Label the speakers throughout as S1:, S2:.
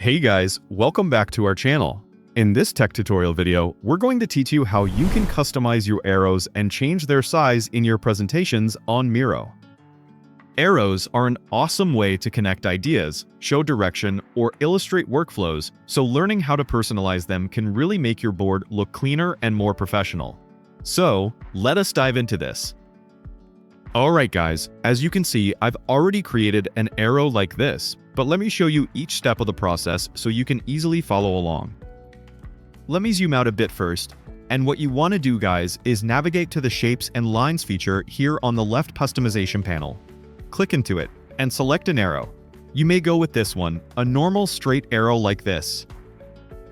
S1: Hey guys, welcome back to our channel. In this tech tutorial video, we're going to teach you how you can customize your arrows and change their size in your presentations on Miro. Arrows are an awesome way to connect ideas, show direction, or illustrate workflows, so learning how to personalize them can really make your board look cleaner and more professional. So, let us dive into this. Alright guys, as you can see, I've already created an arrow like this, but let me show you each step of the process so you can easily follow along. Let me zoom out a bit first, and what you want to do guys is navigate to the Shapes and Lines feature here on the left customization panel. Click into it, and select an arrow. You may go with this one, a normal straight arrow like this.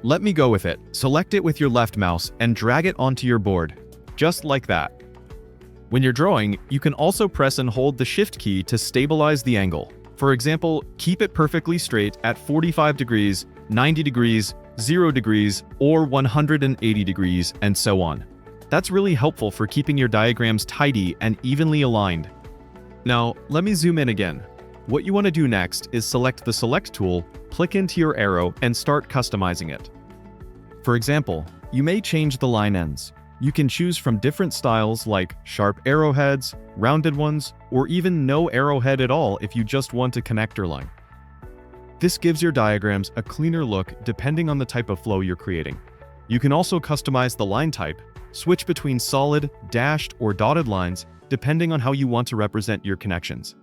S1: Let me go with it. Select it with your left mouse and drag it onto your board, just like that. When you're drawing, you can also press and hold the Shift key to stabilize the angle. For example, keep it perfectly straight at 45 degrees, 90 degrees, 0 degrees, or 180 degrees, and so on. That's really helpful for keeping your diagrams tidy and evenly aligned. Now, let me zoom in again. What you want to do next is select the Select tool, click into your arrow, and start customizing it. For example, you may change the line ends. You can choose from different styles like sharp arrowheads, rounded ones, or even no arrowhead at all if you just want a connector line. This gives your diagrams a cleaner look depending on the type of flow you're creating. You can also customize the line type, switch between solid, dashed, or dotted lines depending on how you want to represent your connections.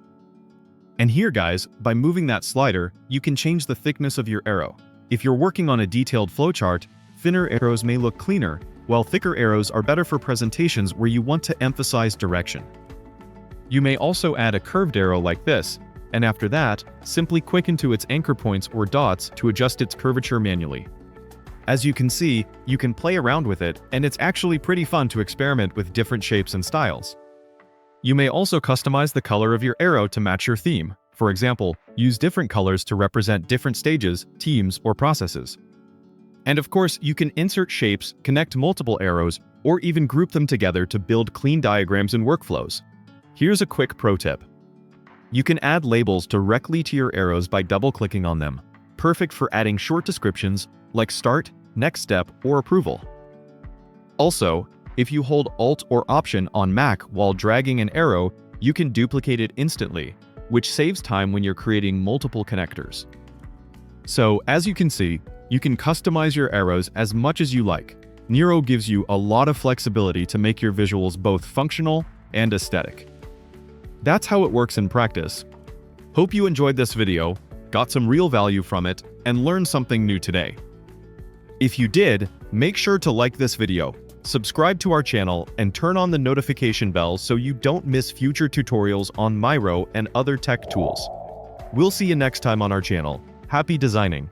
S1: And here guys, by moving that slider, you can change the thickness of your arrow. If you're working on a detailed flowchart, thinner arrows may look cleaner, while thicker arrows are better for presentations where you want to emphasize direction. You may also add a curved arrow like this, and after that, simply click into its anchor points or dots to adjust its curvature manually. As you can see, you can play around with it, and it's actually pretty fun to experiment with different shapes and styles. You may also customize the color of your arrow to match your theme. For example, use different colors to represent different stages, teams, or processes. And of course, you can insert shapes, connect multiple arrows, or even group them together to build clean diagrams and workflows. Here's a quick pro tip. You can add labels directly to your arrows by double-clicking on them. Perfect for adding short descriptions like Start, Next Step, or Approval. Also, if you hold Alt or Option on Mac while dragging an arrow, you can duplicate it instantly, which saves time when you're creating multiple connectors. So, as you can see, you can customize your arrows as much as you like. Miro gives you a lot of flexibility to make your visuals both functional and aesthetic. That's how it works in practice. Hope you enjoyed this video, got some real value from it, and learned something new today. If you did, make sure to like this video, subscribe to our channel, and turn on the notification bell so you don't miss future tutorials on Miro and other tech tools. We'll see you next time on our channel. Happy designing!